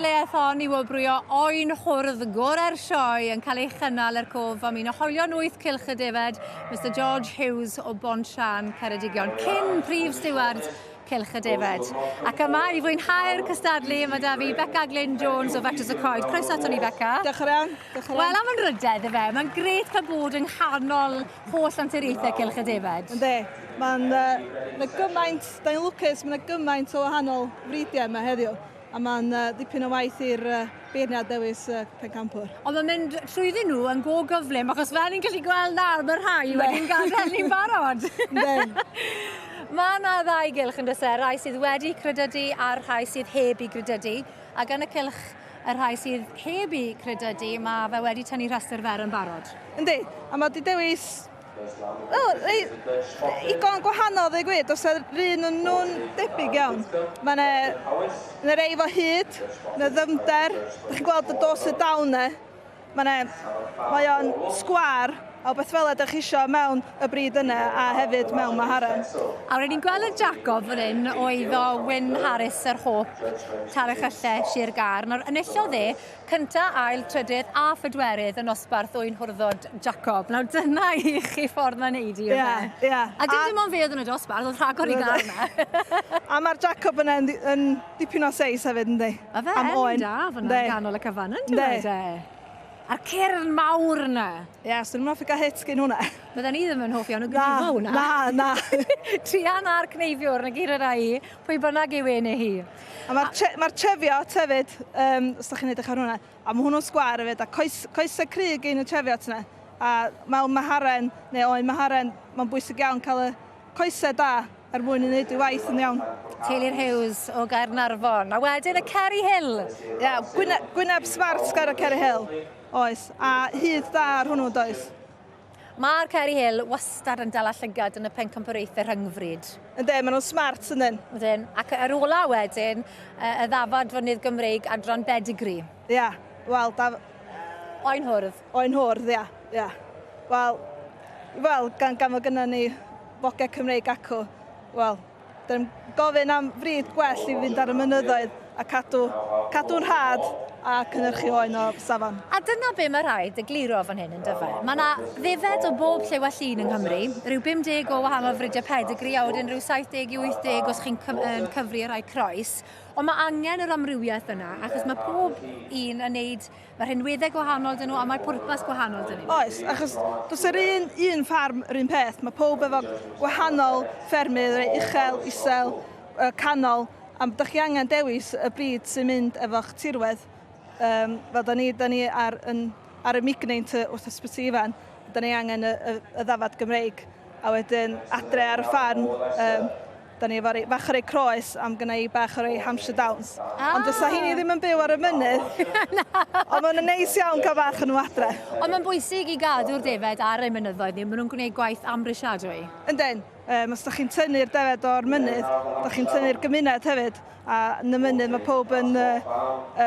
Pencampwriaeth Oen Hwrdd Rhyngfrid gorau'r Sioe yn cael ei chynnal i'r cof am un o hoelion 8 cylch y Defaid, Mr George Hughes o Bonsian, Ceredigion, cyn prif stiward cylch y Defaid. Ac yma i fwynhau'r cystadlu, mae da fi Beca Glyn Jones o Vectors y Coed. Croeso ato ni, Beca. Diolch yn iawn. Wel, am yn ryddedd y fe, mae'n gret cael bod yng nghanol holl anturiaethau cylch y Defaid. Ynddi, mae'n gymaint, da ni'n lwcus, mae'n gymaint o wahanol fridiau yma heddiw. A mae'n dipyn o waith i'r beirniad dewis Pencampwr. Ond mae'n mynd trwyddyn nhw yn go gyflym, achos fel ni'n gallu gweld nawr, mae'r rhai wedi'n gadael ni'n barod. Mae yna ddau gylch yn dysau, rhai sydd wedi credydu a'r rhai sydd heb i credydu. Ac yn y cylch y rhai sydd heb i credydu, mae fe wedi tynnu rhestr fer yn barod. Yndi, a mae wedi dewis igon gwahanol ddeu gwir, os ydyn nhw'n debyg iawn. Mae yna rei efo hyd, yna ddyfnder, ydych chi'n gweld y dos y dawnau. Mae o'n sgwar, a beth fel ydych chi isio mewn y bryd yna a hefyd mewn maharen. A rydyn ni'n gweld y Jacob fan hyn oedd o Wyn Harris yr Hope, Tarychylle, Sir Gar. Nawr, enillodd cynta, ail, trydydd a phedwerydd yn osbarth Oen Hwrdd Jacob. Nawr, dyna i chi ffordd mae'n neud i o fe. A dim ond fe oedd yn y dosbarth, oedd rhagor i gael yna. A mae'r Jacob yna yn dipyn o seis hefyd, yndi? A fe yn da, fyna ganol y cyfan yn dweud. A'r cyrn mawr yna. Ie, so dwi'n meddwl gael hit gyn hwnna. Bydden ni ddim yn hoffi o'n gynifo hwnna. Na. Trian a'r cneifiwr, na gyr yr ai, pwy bynnag yw ein hi. A mae'r chefiot hefyd, os da chi'n edrych ar hwnna, a mae hwnnw'n sgwar hefyd, a coesau cryg ein y chefiot yna. A mewn maharen, neu oen maharen, mae'n bwysig iawn cael y coesau da er mwyn i wneud i waith yn iawn. Teulu'r Hughes o Gaernarfon. A wedyn y Cerry Hill. Ie, Gwyneb Smart gair o Cerry Hill. Oes, a hyd da ar hwnnw does. Mae'r Cerry Hill wastad yn dal a llygad yn y Pencampwriaeth Rhyngfrid. Ynddi, maen nhw'n smart yn dyn. Ac ar ola wedyn, y ddafad fynydd Gymreig adran Pedigree. Ie, wel, Oen Hwrdd. Oen Hwrdd, ie. Wel, gan fod gynna ni fogau Cymreig acw, wel, dyn ni'n gofyn am fryd gwell i fynd ar y mynyddoedd a cadw'n rhad a cynhyrchu oen o safon. A dyna be mae rhaid y gliro fan hyn yn dyfa. Mae yna ddefed o bob llew a llun yng Nghymru, rhyw 50 o wahanol fridiau pedigree, a wedyn rhyw 70 i 80 os chi'n cyfri rai croes. Ond mae angen yr amrywiaeth yna, achos mae pob un yn neud, mae'r rhinweddau gwahanol dyn nhw, a mae pwrpas gwahanol dyn nhw. Oes, achos does yr un ffarm yr un peth, mae pob efo gwahanol ffermydd, uchel, isel, canol, a ydych chi angen dewis y bryd sy'n mynd efo'ch tirwedd. Fel da ni ar y mignaint wrth ysbyty ifan, da ni angen y ddafad Gymreig, a wedyn adre ar y ffarm, da ni efo bach o'r ei croes am gyda i bach o'r ei Hampshire Downs. Ond dysa hini ddim yn byw ar y mynydd, ond mae'n neis iawn cael bach yn nhw adre. Ond mae'n bwysig i gadw'r Defaid ar eu mynyddoedd ni, maen nhw'n gwneud gwaith amrysiadwy. Yndyn, os da chi'n tynnu'r defed o'r mynydd, da chi'n tynnu'r gymuned hefyd, a yn y mynydd mae pob yn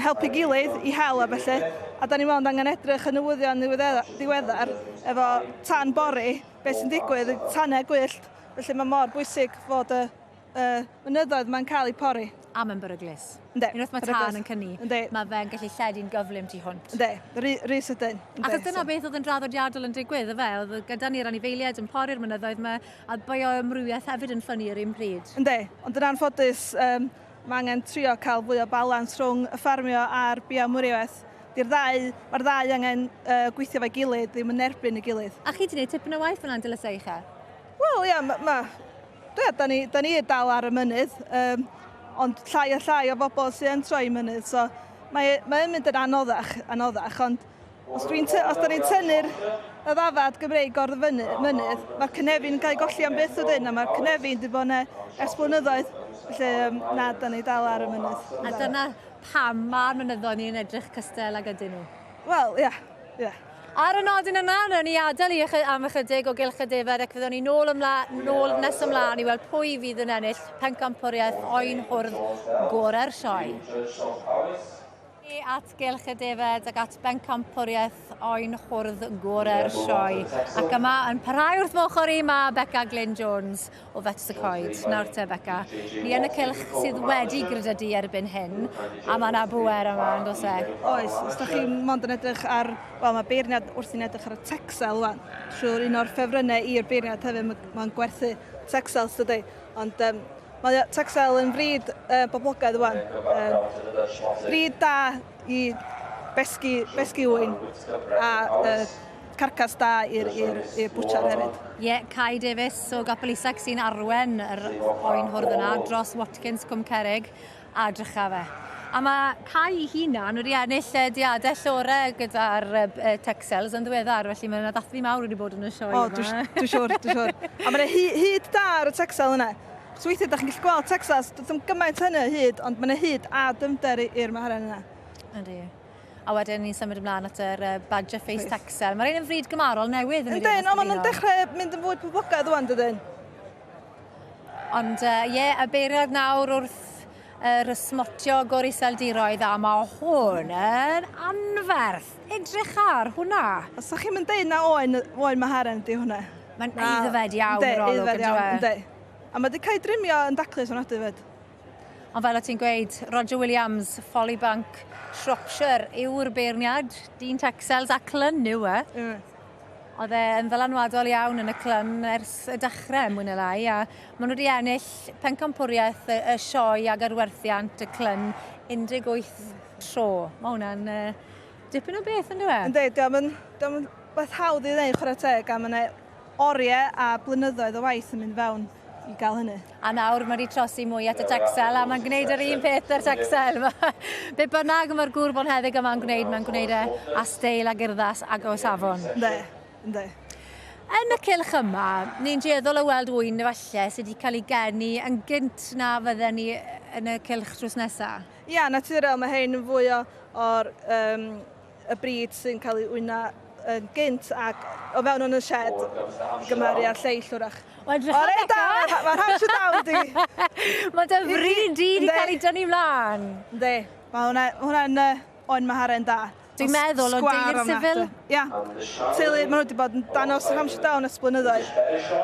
helpu gilydd i hel a felly, a da ni mond angen edrych yn newyddion ddiweddar efo tan bori, beth sy'n digwydd, tannau gwyllt, felly mae mor bwysig fod y mynyddoedd mae'n cael ei pori. A mae'n beryglis. Ynddi. Unwaith mae tan yn cynni, mae fe'n gallu lledu'n gyflym tu hwnt. Ynddi, rhys ydyn. Achos dyna beth oedd yn draddodiadol yn digwydd, y fe, oedd gyda ni'r anifeiliaid yn pori'r mynyddoedd yma, a bioymrwywiaeth hefyd yn ffynnu ar un pryd. Ynddi, ond yn anffodus, mae angen trio cael fwy o balans rhwng y ffarmio a'r biomwriaeth. Mae'r ddau angen gweithio fo'i gilydd, ddim yn erbyn y gilydd. A chi wedi gwneud tipyn o waith fan Andel y Seicha? Wel, ie, da ni dal ar y mynydd, ond llai a llai o bobl sy'n troi mynydd, so mae'n mynd yn anoddach, ond os da ni'n tynnu'r ddafad Gymreig o'r mynydd, mae'r cynefin yn cael ei golli am byth ydyn, a mae'r cynefin wedi bod yna ers blynyddoedd, felly na, da ni dal ar y mynydd. A dyna pam mae'r mynyddoedd ni'n edrych cystel ag ydyn nhw? Wel, ie. Ar y nodyn yna, ni adael i am ychydig o gylch y Defaid ac fyddwn ni nôl nes ymlaen i weld pwy fydd yn ennill Pencampwriaeth Oen Hwrdd gorau'r Sioe. at Gylch y Defaid ac at Pencampwriaeth Oen Hwrdd Sioe. Ac yma yn parhau wrth ochr i mae Beca Glyn Jones o Fetws y Coed. Nawr te Beca, ni yn y cylch sydd wedi grydydu erbyn hyn, a mae yna bwer yma, yn dos e? Oes, os da chi'n mond yn edrych ar, wel mae beirniad wrth i'n edrych ar y Texel wan. Siwr un o'r ffefrynnau i'r beirniad hefyd, mae'n gwerthu Texels dydy. Ond mae Texel yn fryd boblogaidd wan. Fryd da i besgu wyn a carcas da i'r bwtsiar hefyd. Ie, Cai Davies o Gapelisac sy'n arwen yr Oen Hwrdd yna dros Watkins Cwm Cerrig a drycha fe. A mae Cai hunan wedi ennill diadau llorau gyda'r Texels yn ddiweddar, felly mae'n dathlu mawr wedi bod yn y sioe. O, dwi'n siwr. A mae'n hyd da ar y Texel yna. So weithiau, da chi'n gallu gweld Texas, dwi'n gymaint hynny hyd, ond mae'n hyd a dymder i'r maharen yna. Yndi. A wedyn ni'n symud ymlaen at yr Badger Face Texel. Mae'r un yn fryd gymarol newydd yn Yndyn, ond mae'n dechrau mynd yn fwy poblogaidd wan, dydyn. Ond ie, y beiriad nawr wrth yr ysmotio gor iseldiroedd, a mae hwn yn anferth. Edrych ar hwnna. Os da chi'n mynd deud na oen maharen di hwnna? Mae'n eiddfed iawn yr olwg yn dweud. A mae wedi cael drymio yn daclus o'n adu fyd. Ond fel o ti'n gweud, Roger Williams, Follybank, Shropshire yw'r beirniad, dyn Texels a clyn yw e. Oedd e'n ddylanwadol iawn yn y clyn ers y dechrau mwy na lai, a maen nhw wedi ennill Pencampwriaeth y sioe ag arwerthiant y clyn 18 tro. Mae hwnna'n dipyn o beth yn dweud? Ynddi, diolch beth hawdd i ddweud chwarae teg, a mae oriau a blynyddoedd o waith yn mynd fewn i gael hynny. A nawr mae wedi trosi mwy at y Texel, a mae'n gwneud yr un peth yr Texel. Be bynnag mae'r gŵr bonheddig yma'n gwneud, mae'n gwneud e a steil a gurddas ag o safon. Ynddi. Yn y cylch yma, ni'n dueddol o weld wyn efallai sydd wedi cael ei geni yn gynt na fydden ni yn y cylch drws nesaf. Ia, naturiol, mae hein yn fwy o'r y bryd sy'n cael ei wyna yn gynt ac o fewn yn y shed gymaru ar lleill wrach. Mae'n rhaid dawn di. Mae dy fryd i wedi cael ei dynnu mlaen. Ynddi, mae hwnna'n oen maharen da. Dwi'n meddwl o deulu'r sifil. Ia, teulu, maen nhw wedi bod yn danos rhamsio dawn ys blynyddoedd.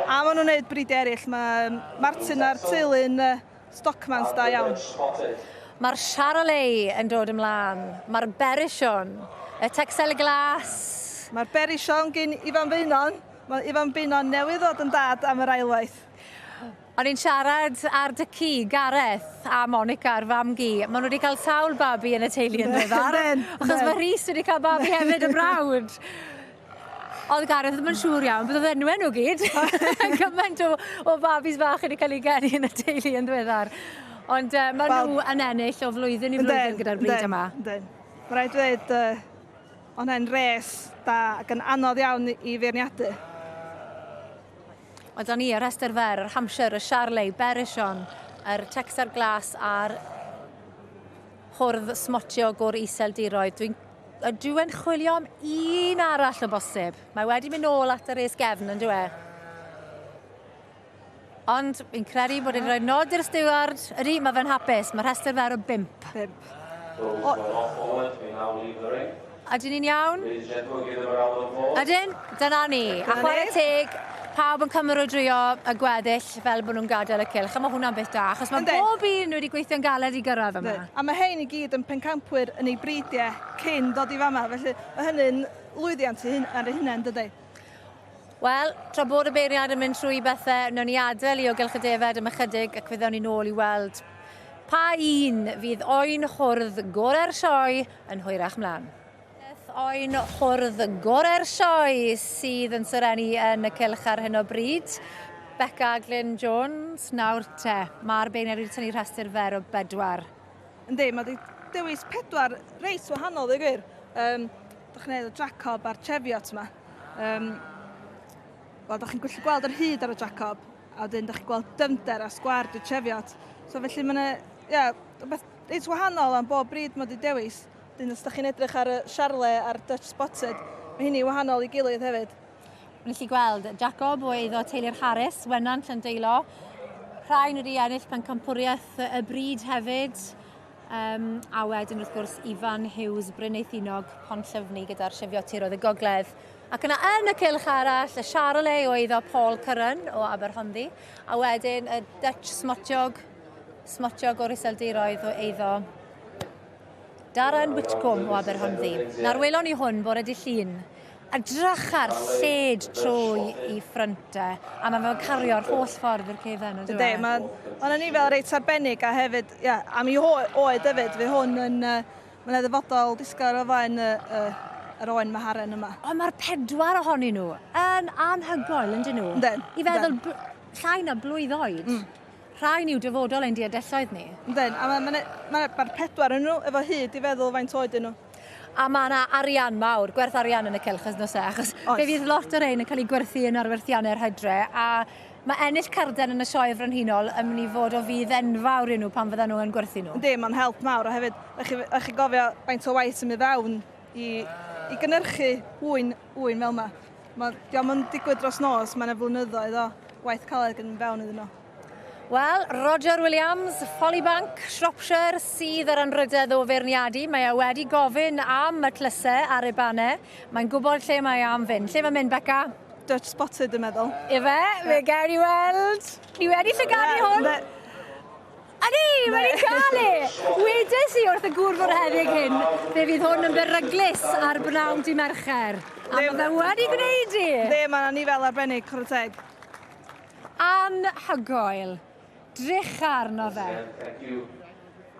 A maen nhw'n gwneud bryd eraill. Mae Martin a'r teulu'n stockmans da iawn. Mae'r Charolais yn dod ymlaen. Mae'r Berishon, y Texel y Glas. Mae'r Berishon gen Ifan Feinon. Mae Ifan Feinon newydd ddod yn dad am yr ailwaith. O'n i'n siarad ar dy ci, Gareth a Monica a'r fam gi. Maen nhw wedi cael sawl babi yn y teulu yn ddiweddar. Achos mae Rhys wedi cael babi hefyd y brawd. Oedd Gareth ddim yn siŵr iawn, bydd oedd enw nhw gyd. Cymaint o babis fach wedi cael ei geni yn y teulu yn ddiweddar. Ond maen nhw yn ennill o flwyddyn i flwyddyn gyda'r bryd yma. Mae rhaid dweud, ond e'n res da ac yn anodd iawn i feirniadu. Oedd o'n i, y rhestr fer, yr Hampshire, y Charolais, Berishon, yr Texel Glas a'r Hwrdd smotio gor iseldiroedd. Dwi'n chwilio am un arall o bosib. Mae wedi mynd nôl at y res gefn yn dweud. Ond fi'n credu bod e'n rhoi nod i'r steward. Ydy, mae fe'n hapus. Mae'r rhestr fer o 5. Ydyn ni'n iawn? Ydyn? Dyna ni. A chwarae teg, pawb yn cymerodrio y gweddill fel bod nhw'n gadael y cylch. A mae hwnna'n beth da, achos mae bob un wedi gweithio'n galed i gyrraedd yma. A mae hein i gyd yn pencampwyr yn ei bridiau cyn dod i fama, felly mae hynny'n lwyddiant ar ei hunain, dydy. Wel, tra bod y beiriad yn mynd trwy bethau, wnawn ni adael i o Gylch y Defaid am ychydig ac fyddawn ni nôl i weld pa un fydd Oen Hwrdd Sioe yn hwyrach mlaen. Oen Hwrdd Sioe sydd yn syrenu yn y cylch ar hyn o bryd. Beca Glyn Jones, nawr te. Mae'r beirniad wedi tynnu rhestr fer o 4. Yndi, mae wedi dewis 4 reis wahanol, ddeg gwir. Dach chi'n neud y Jacob a'r Cheviot yma. Wel, dach chi'n gallu gweld yr hyd ar y Jacob, a wedyn dach chi'n gweld dymder a sgward y Cheviot. So felly mae'n, reis wahanol am bob bryd mae wedi dewis. Dyn, os da chi'n edrych ar y Charolais a'r Dutch Spotted, mae hynny wahanol i gilydd hefyd. Mae'n gallu gweld Jacob o eiddo teulu'r Harris, Wenan Llandeilo. Rhain wedi ennill Pencampwriaeth y bryd hefyd. A wedyn wrth gwrs Ifan Hughes, Bryneithinog, Ponllyfni gyda'r Sefiotiroedd y Gogledd. Ac yna yn y cylch arall, y Charolais o eiddo Paul Curran o Aberhonddu. A wedyn y Dutch Smotiog o'r Iseldiroedd o eiddo Darren Whitcomb o Aberhonddu. Na'r welon ni hwn bore dydd Llun. A drycha'r lled trwy I ffryntau. A mae fe'n cario'r holl ffordd i'r cefen. Ydy, mae'n ni fel reit arbennig a hefyd, am I oed hefyd, fe hwn yn, mae'n ddyfodol disgar o flaen yr oen maharen yma. O, mae'r 4 ohonyn nhw yn anhygoel, yn dyn nhw? Yndyn. I feddwl llai na blwydd oed. Rhai ni'w dyfodol ein diadelloedd ni. Yndyn, a mae'r 4 yn nhw efo hyd I feddwl faint oed yn nhw. A mae yna arian mawr, gwerth arian yn y cylch os achos fe fydd lot o'r ein yn cael ei gwerthu yn arwerthiannau'r hydre, a mae ennill carden yn y sioe frenhinol yn mynd I fod o fydd enfawr I nhw pan fydden nhw yn gwerthu nhw. Ynddi, mae'n help mawr, a hefyd, ych chi gofio faint o waith sy'n mynd fewn I gynhyrchu wyn fel yma. Diolch yn digwydd dros nos, mae'n flynyddoedd o waith caled yn fewn iddyn nhw. Wel, Roger Williams, Follybank, Shropshire, sydd yr anrydedd o feirniadu. Mae wedi gofyn am y tlysau ar ei banau. Mae'n gwybod lle mae am fynd. Lle mae'n mynd, Becca? Dutch Spotted yn meddwl. Ife? Fe gawn ni weld. Ni wedi llygadu hwn. Ydy, mae'n ei cael e. Wedes I wrth y gwrfwr heddig hyn, fe fydd hwn yn beryglus ar bnawn di Mercher. A mae fe wedi gwneud I. Dde, mae'n ni fel arbennig, chwrdd teg. Anhygoel. Drych arno fe.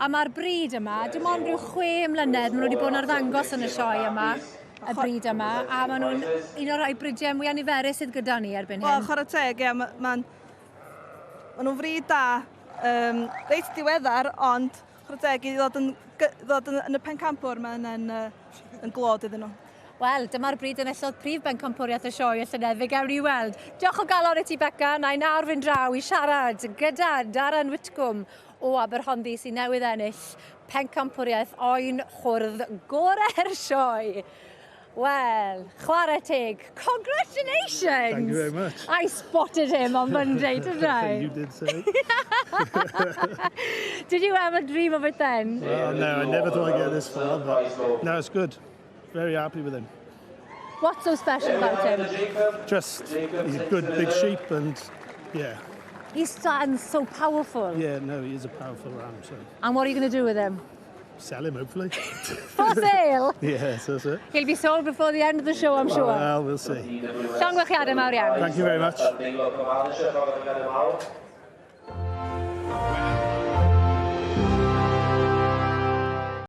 A mae'r bryd yma, dim ond rhyw 6 mlynedd, maen nhw wedi bod yn arddangos yn y sioe yma, y bryd yma, a maen nhw'n un o'r rhai brydiau mwy niferus sydd gyda ni erbyn hyn. Wel, chwarae teg, maen nhw'n fryd da, reit diweddar, ond chwarae teg I ddod yn y Pencampwr, mae'n glod iddyn nhw. Wel, dyma'r bryd yn ellodd prif Pencampwriaeth y sioe y llynedd, fe gawn ni weld. Diolch o galon I ti, Becca, na I nawr fynd draw I siarad gyda Darren Whitcomb o Aberhonddu sy'n newydd ennill Pencampwriaeth Oen Hwrdd gorau'r sioe. Well, chwarae teg, congratulations! Thank you very much. I spotted him on Monday, didn't I? You did say. Did you ever dream of it then? Well, no, I never thought I'd get this far, but no, it's good. Very happy with him. What's so special about him? Just, he's a good big sheep and, yeah. He stands so powerful. Yeah, no, he is a powerful ram, so. And what are you going to do with him? Sell him, hopefully. For sale? Yes, that's it. He'll be sold before the end of the show, I'm sure. Well, we'll see. Llongyfarchiadau mawr iawn. Thank you very much.